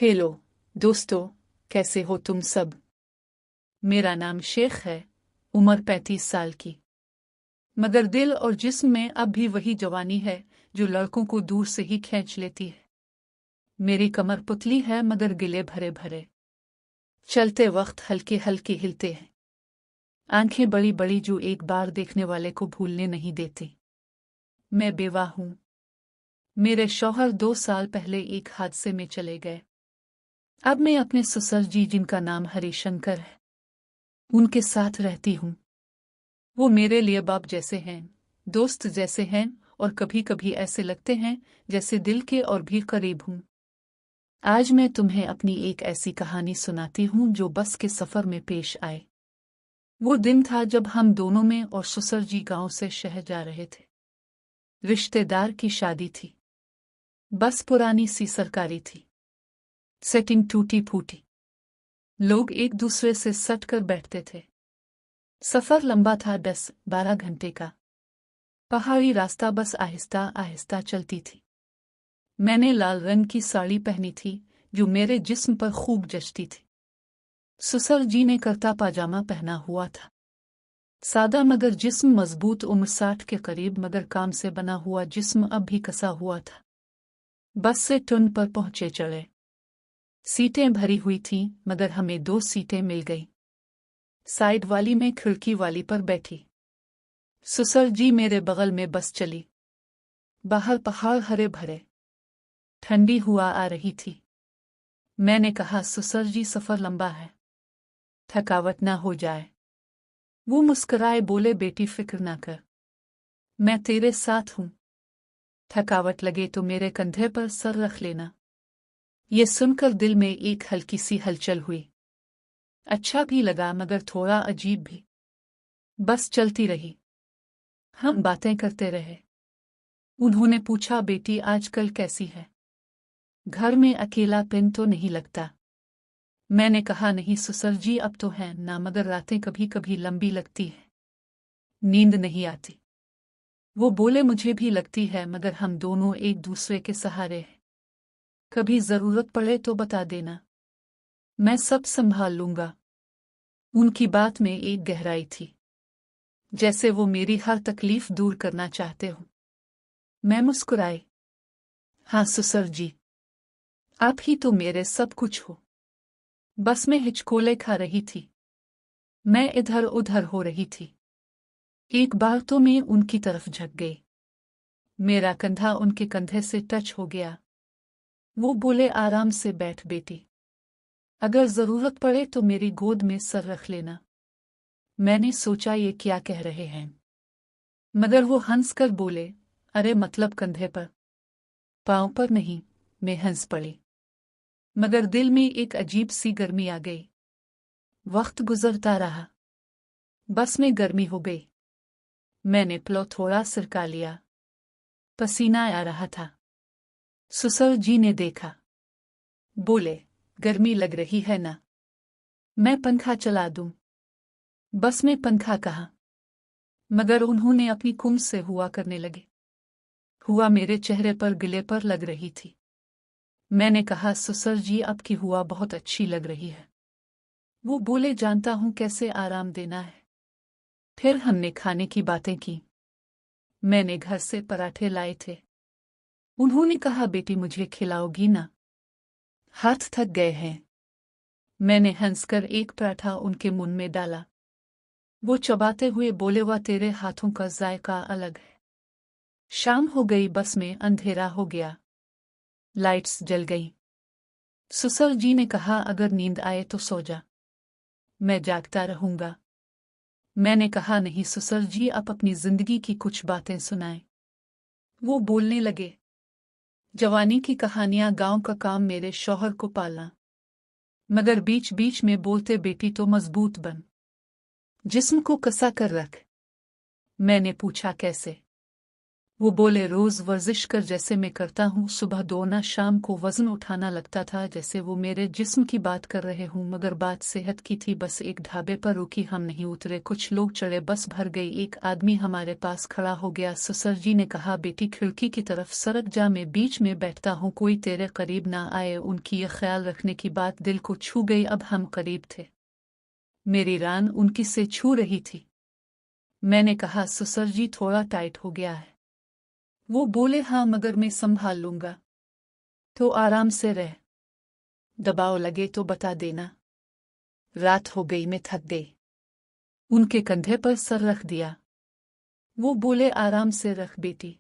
Hello दोस्तों, कैसे हो तुम सब। मेरा नाम शेख है। उम्र 35 साल की। मगर दिल और जिस्म में अब भी वही जवानी है जो लड़कों को दूर से ही खींच लेती है। मेरी कमर पुतली है मगर गिले भरे भरे। चलते वक्त हल्के हल्के हिलते हैं। आंखें बड़ी बड़ी जो एक बार देखने वाले को भूलने नहीं देती। मैं बेवा हूं। मेरे शौहर 2 साल पहले एक हादसे में चले गए। अब मैं अपने ससुर जी, जिनका नाम हरिशंकर है, उनके साथ रहती हूँ। वो मेरे लिए बाप जैसे हैं, दोस्त जैसे हैं, और कभी कभी ऐसे लगते हैं जैसे दिल के और भी करीब हूँ। आज मैं तुम्हें अपनी एक ऐसी कहानी सुनाती हूँ जो बस के सफर में पेश आए। वो दिन था जब हम दोनों में और ससुर जी गांव से शहर जा रहे थे। रिश्तेदार की शादी थी। बस पुरानी सी सरकारी थी। सेटिंग टूटी फूटी। लोग एक दूसरे से सट कर बैठते थे। सफर लंबा था, 10-12 घंटे का। पहाड़ी रास्ता, बस आहिस्ता आहिस्ता चलती थी। मैंने लाल रंग की साड़ी पहनी थी जो मेरे जिस्म पर खूब जचती थी। ससुर जी ने कुर्ता पाजामा पहना हुआ था। सादा मगर जिस्म मजबूत। उम्र 60 के करीब मगर काम से बना हुआ जिस्म अब भी कसा हुआ था। बस से टुन पर पहुंचे चढ़े। सीटें भरी हुई थीं मगर हमें 2 सीटें मिल गईं। साइड वाली में खिड़की वाली पर बैठी। ससुर जी मेरे बगल में बस चली। बाहर पहाड़ हरे भरे। ठंडी हुआ आ रही थी। मैंने कहा, ससुर जी सफर लंबा है, थकावट ना हो जाए। वो मुस्कुराए, बोले, बेटी फिक्र ना कर, मैं तेरे साथ हूं। थकावट लगे तो मेरे कंधे पर सर रख लेना। ये सुनकर दिल में एक हल्की सी हलचल हुई। अच्छा भी लगा मगर थोड़ा अजीब भी। बस चलती रही। हम बातें करते रहे। उन्होंने पूछा, बेटी आजकल कैसी है, घर में अकेलापन तो नहीं लगता। मैंने कहा, नहीं ससुर जी, अब तो है ना, मगर रातें कभी कभी लंबी लगती है, नींद नहीं आती। वो बोले, मुझे भी लगती है मगर हम दोनों एक दूसरे के सहारे हैं। कभी जरूरत पड़े तो बता देना, मैं सब संभाल लूंगा। उनकी बात में एक गहराई थी, जैसे वो मेरी हर तकलीफ दूर करना चाहते हो। मैं मुस्कुराई। हाँ ससुर जी, आप ही तो मेरे सब कुछ हो। बस में हिचकोले खा रही थी। मैं इधर उधर हो रही थी। एक बार तो मैं उनकी तरफ झुक गई। मेरा कंधा उनके कंधे से टच हो गया। वो बोले, आराम से बैठ बेटी, अगर जरूरत पड़े तो मेरी गोद में सर रख लेना। मैंने सोचा ये क्या कह रहे हैं, मगर वो हंसकर बोले, अरे मतलब कंधे पर, पांव पर नहीं। मैं हंस पड़ी, मगर दिल में एक अजीब सी गर्मी आ गई। वक्त गुजरता रहा। बस में गर्मी हो गई। मैंने पिलो थोड़ा सिरका लिया। पसीना आ रहा था। ससुर जी ने देखा। बोले, गर्मी लग रही है ना, मैं पंखा चला दूं। बस में पंखा कहा, मगर उन्होंने अपनी कुंभ से हुआ करने लगे। हुआ मेरे चेहरे पर गिले पर लग रही थी। मैंने कहा, ससुर जी आपकी हुआ बहुत अच्छी लग रही है। वो बोले, जानता हूं कैसे आराम देना है। फिर हमने खाने की बातें की। मैंने घर से पराठे लाए थे। उन्होंने कहा, बेटी मुझे खिलाओगी ना, हाथ थक गए हैं। मैंने हंसकर एक पराठा उनके मुंह में डाला। वो चबाते हुए बोले, वाह तेरे हाथों का जायका अलग है। शाम हो गई। बस में अंधेरा हो गया। लाइट्स जल गई। ससुर जी ने कहा, अगर नींद आए तो सो जा, मैं जागता रहूंगा। मैंने कहा, नहीं ससुर जी, आप अपनी जिंदगी की कुछ बातें सुनाएं। वो बोलने लगे, जवानी की कहानियां, गांव का काम, मेरे शौहर को पालना। मगर बीच बीच में बोलते, बेटी तो मजबूत बन, जिस्म को कसा कर रख। मैंने पूछा, कैसे। वो बोले, रोज वर्जिश कर जैसे मैं करता हूँ, सुबह दौड़ना, शाम को वजन उठाना, लगता था जैसे वो मेरे जिस्म की बात कर रहे हूँ, मगर बात सेहत की थी। बस एक ढाबे पर रुकी, हम नहीं उतरे, कुछ लोग चढ़े, बस भर गई। एक आदमी हमारे पास खड़ा हो गया। ससुर जी ने कहा, बेटी खिड़की की तरफ सरक जा, मैं बीच में बैठता हूँ, कोई तेरे करीब ना आए। उनकी ये ख्याल रखने की बात दिल को छू गई। अब हम करीब थे, मेरी रान उनकी से छू रही थी। मैंने कहा, ससुर जी थोड़ा टाइट हो गया है। वो बोले, हाँ मगर मैं संभाल लूंगा, तो आराम से रह, दबाव लगे तो बता देना। रात हो गई, मैं थक गई। उनके कंधे पर सर रख दिया। वो बोले, आराम से रख बेटी,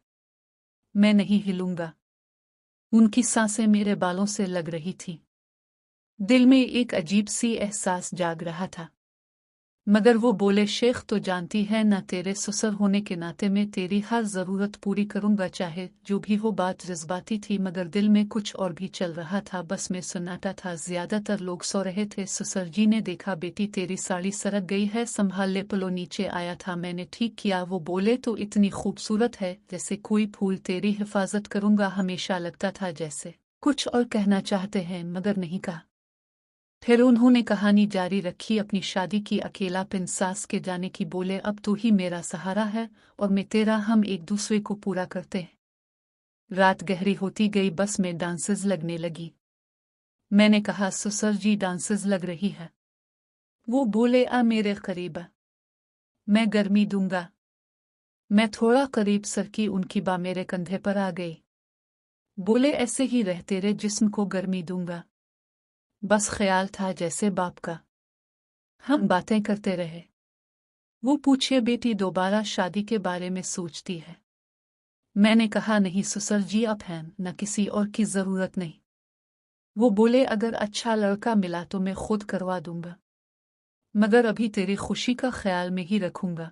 मैं नहीं हिलूंगा। उनकी सांसें मेरे बालों से लग रही थी। दिल में एक अजीब सी एहसास जाग रहा था। मगर वो बोले, शेख तो जानती है ना, तेरे ससुर होने के नाते मैं तेरी हर जरूरत पूरी करूंगा, चाहे जो भी हो। बात जज्बाती थी मगर दिल में कुछ और भी चल रहा था। बस में सन्नाटा था, ज्यादातर लोग सो रहे थे। ससुर जी ने देखा, बेटी तेरी साड़ी सरक गई है, संभाल ले। पलो नीचे आया था, मैंने ठीक किया। वो बोले, तो इतनी खूबसूरत है जैसे कोई फूल, तेरी हिफाजत करूंगा हमेशा। लगता था जैसे कुछ और कहना चाहते हैं मगर नहीं कहा। फिर उन्होंने कहानी जारी रखी, अपनी शादी की, अकेलापन, सास के जाने की। बोले, अब तू ही मेरा सहारा है और मैं तेरा, हम एक दूसरे को पूरा करते हैं। रात गहरी होती गई, बस में डांसेस लगने लगी। मैंने कहा, ससुर जी डांसेस लग रही है। वो बोले, आ मेरे करीब आ, मैं गर्मी दूंगा। मैं थोड़ा करीब सरकी, उनकी बाँ मेरे कंधे पर आ गई। बोले, ऐसे ही रह, तेरे जिस्म को गर्मी दूंगा। बस ख्याल था जैसे बाप का। हम बातें करते रहे। वो पूछे, बेटी दोबारा शादी के बारे में सोचती है? मैंने कहा, नहीं ससुर जी, अब है न किसी और की जरूरत नहीं। वो बोले, अगर अच्छा लड़का मिला तो मैं खुद करवा दूंगा, मगर अभी तेरी खुशी का ख्याल में ही रखूंगा।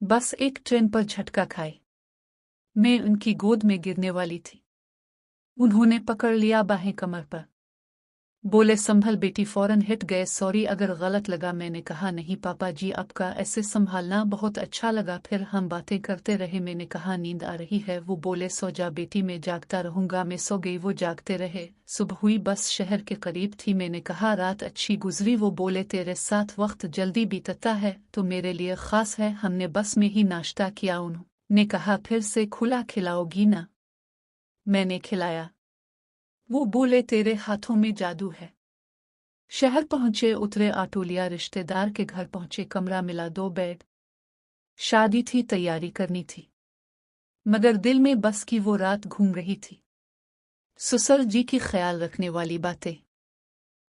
बस एक ट्रेन पर झटका खाए, मैं उनकी गोद में गिरने वाली थी। उन्होंने पकड़ लिया बाहें कमर पर। बोले, संभल बेटी, फौरन हिट गए। सॉरी अगर गलत लगा। मैंने कहा, नहीं पापा जी, आपका ऐसे संभालना बहुत अच्छा लगा। फिर हम बातें करते रहे। मैंने कहा, नींद आ रही है। वो बोले, सो जा बेटी, मैं जागता रहूंगा। मैं सो गई, वो जागते रहे। सुबह हुई, बस शहर के करीब थी। मैंने कहा, रात अच्छी गुजरी? वो बोले, तेरे साथ वक्त जल्दी बीतता है तो मेरे लिए खास है। हमने बस में ही नाश्ता किया। उन्होंने कहा, फिर से खुला खिलाओगी ना? मैंने खिलाया। वो बोले, तेरे हाथों में जादू है। शहर पहुंचे, उतरे, ऑटो लिया, रिश्तेदार के घर पहुंचे, कमरा मिला, 2 बेड। शादी थी, तैयारी करनी थी, मगर दिल में बस की वो रात घूम रही थी। ससुर जी की ख्याल रखने वाली बातें,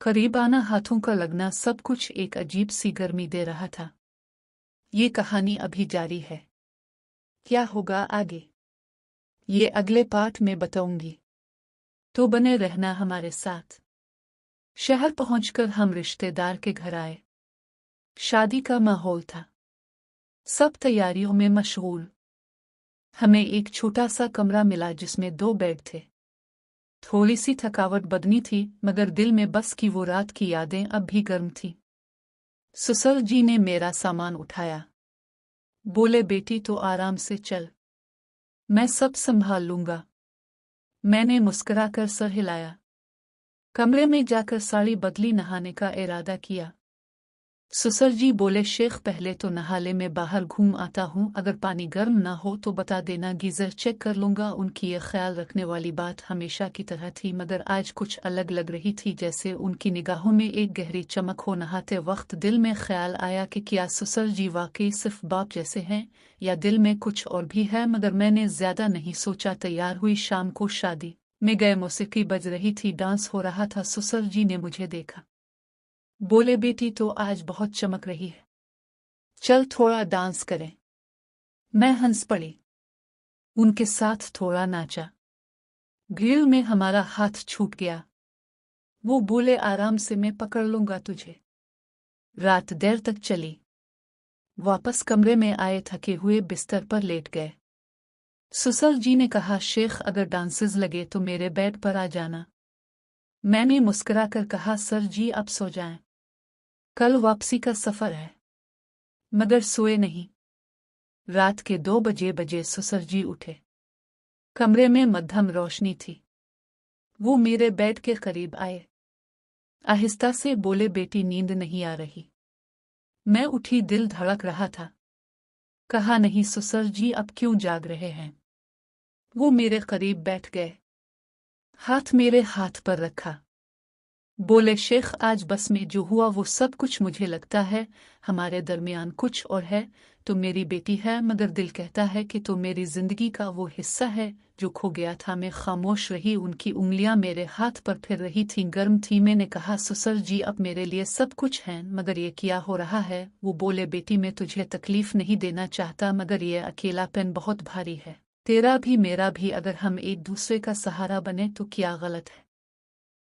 करीब आना, हाथों का लगना, सब कुछ एक अजीब सी गर्मी दे रहा था। ये कहानी अभी जारी है। क्या होगा आगे, ये अगले पार्ट में बताऊंगी, तो बने रहना हमारे साथ। शहर पहुंचकर हम रिश्तेदार के घर आए। शादी का माहौल था, सब तैयारियों में मशगूल। हमें एक छोटा सा कमरा मिला जिसमें 2 बेड थे। थोड़ी सी थकावट बदनी थी मगर दिल में बस की वो रात की यादें अब भी गर्म थी। ससुर जी ने मेरा सामान उठाया। बोले, बेटी तो आराम से चल, मैं सब संभाल लूंगा। मैंने मुस्कुराकर सर हिलाया। कमरे में जाकर साड़ी बदली, नहाने का इरादा किया। ससुर जी बोले, शेख पहले तो नहा ले, मैं बाहर घूम आता हूँ, अगर पानी गर्म ना हो तो बता देना, गीजर चेक कर लूंगा। उनकी ये ख्याल रखने वाली बात हमेशा की तरह थी मगर आज कुछ अलग लग रही थी, जैसे उनकी निगाहों में एक गहरी चमक हो। नहाते वक्त दिल में ख्याल आया कि क्या ससुर जी वाकई सिर्फ बाप जैसे हैं या दिल में कुछ और भी है, मगर मैंने ज्यादा नहीं सोचा। तैयार हुई, शाम को शादी में गए, मौसीकी बज रही थी, डांस हो रहा था। ससुर जी ने मुझे देखा। बोले, बेटी तो आज बहुत चमक रही है, चल थोड़ा डांस करें। मैं हंस पड़ी, उनके साथ थोड़ा नाचा। भीड़ में हमारा हाथ छूट गया। वो बोले, आराम से, मैं पकड़ लूंगा तुझे। रात देर तक चली। वापस कमरे में आए, थके हुए बिस्तर पर लेट गए। ससुर जी ने कहा, शेख अगर डांसेस लगे तो मेरे बेड पर आ जाना। मैंने मुस्कुराकर कहा, सर जी अब सो जाएं, कल वापसी का सफर है। मगर सोए नहीं। रात के 2 बजे ससुर जी उठे। कमरे में मध्यम रोशनी थी। वो मेरे बेड के करीब आए। आहिस्ता से बोले, बेटी नींद नहीं आ रही। मैं उठी, दिल धड़क रहा था। कहा, नहीं ससुर जी, अब क्यों जाग रहे हैं? वो मेरे करीब बैठ गए, हाथ मेरे हाथ पर रखा। बोले, शेख, आज बस में जो हुआ वो सब कुछ मुझे लगता है हमारे दरमियान कुछ और है। तो मेरी बेटी है, मगर दिल कहता है कि तो मेरी जिंदगी का वो हिस्सा है जो खो गया था। मैं खामोश रही। उनकी उंगलियां मेरे हाथ पर फिर रही थीं, गर्म थी। मैंने कहा, ससुर जी, अब मेरे लिए सब कुछ है, मगर ये क्या हो रहा है? वो बोले, बेटी, मैं तुझे तकलीफ नहीं देना चाहता, मगर ये अकेलापन बहुत भारी है, तेरा भी मेरा भी। अगर हम एक दूसरे का सहारा बने तो क्या गलत है?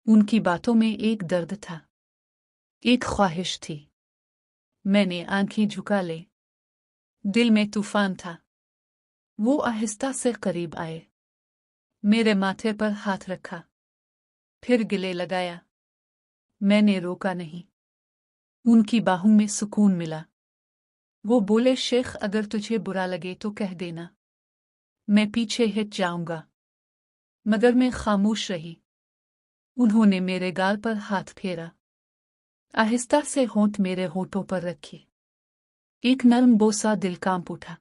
उनकी बातों में एक दर्द था, एक ख्वाहिश थी। मैंने आंखें झुका ले। दिल में तूफान था। वो आहिस्ता से करीब आए, मेरे माथे पर हाथ रखा, फिर गले लगाया। मैंने रोका नहीं। उनकी बाहों में सुकून मिला। वो बोले, शेख, अगर तुझे बुरा लगे तो कह देना, मैं पीछे हट जाऊंगा। मगर मैं खामोश रही। उन्होंने मेरे गाल पर हाथ फेरा, आहिस्ता से होंठ मेरे होठों पर रखे। एक नरम बोसा, दिल कांप उठा।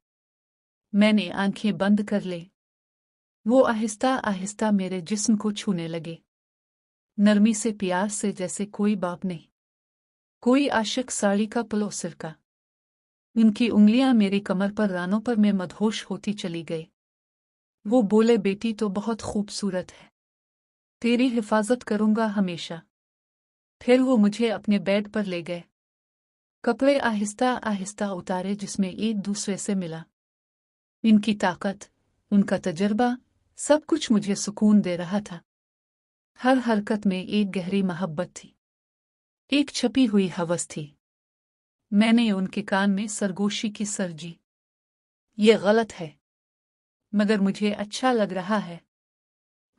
मैंने आंखें बंद कर ले। वो आहिस्ता आहिस्ता मेरे जिस्म को छूने लगे, नरमी से, प्यार से, जैसे कोई बाप नहीं, कोई आशिक साड़ी का पलो सिरका। उनकी उंगलियां मेरी कमर पर, रानों पर। मैं मदहोश होती चली गई। वो बोले, बेटी तो बहुत खूबसूरत है, तेरी हिफाजत करूंगा हमेशा। फिर वो मुझे अपने बेड पर ले गए। कपड़े आहिस्ता आहिस्ता उतारे, जिसमें एक दूसरे से मिला। इनकी ताकत, उनका तजर्बा, सब कुछ मुझे सुकून दे रहा था। हर हरकत में एक गहरी मोहब्बत थी, एक छपी हुई हवस थी। मैंने उनके कान में सरगोशी की सरजी। ये गलत है, मगर मुझे अच्छा लग रहा है।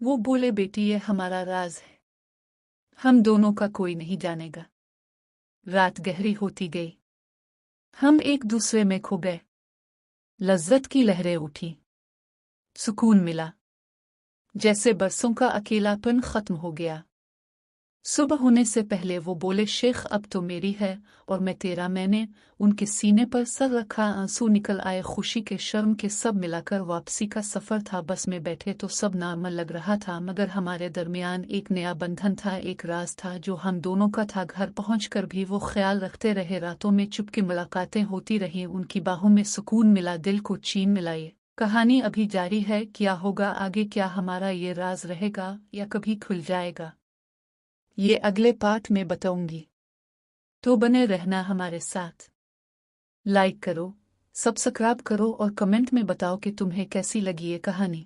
वो बोले, बेटी, ये हमारा राज है, हम दोनों का कोई नहीं जानेगा। रात गहरी होती गई। हम एक दूसरे में खो गए। लज्जत की लहरें उठी, सुकून मिला, जैसे बरसों का अकेलापन खत्म हो गया। सुबह होने से पहले वो बोले, शेख, अब तो मेरी है और मैं तेरा। मैंने उनके सीने पर सर रखा, आंसू निकल आए, खुशी के, शर्म के, सब मिलाकर। वापसी का सफर था। बस में बैठे तो सब नॉर्मल लग रहा था, मगर हमारे दरमियान एक नया बंधन था, एक राज था जो हम दोनों का था। घर पहुंचकर भी वो ख्याल रखते रहे। रातों में चुपके मुलाकातें होती रहीं। उनकी बाहों में सुकून मिला, दिल को चैन मिलाए। कहानी अभी जारी है। क्या होगा आगे? क्या हमारा ये राज रहेगा या कभी खुल जाएगा? ये अगले पार्ट में बताऊंगी, तो बने रहना हमारे साथ। लाइक करो, सब्सक्राइब करो और कमेंट में बताओ कि तुम्हें कैसी लगी ये कहानी।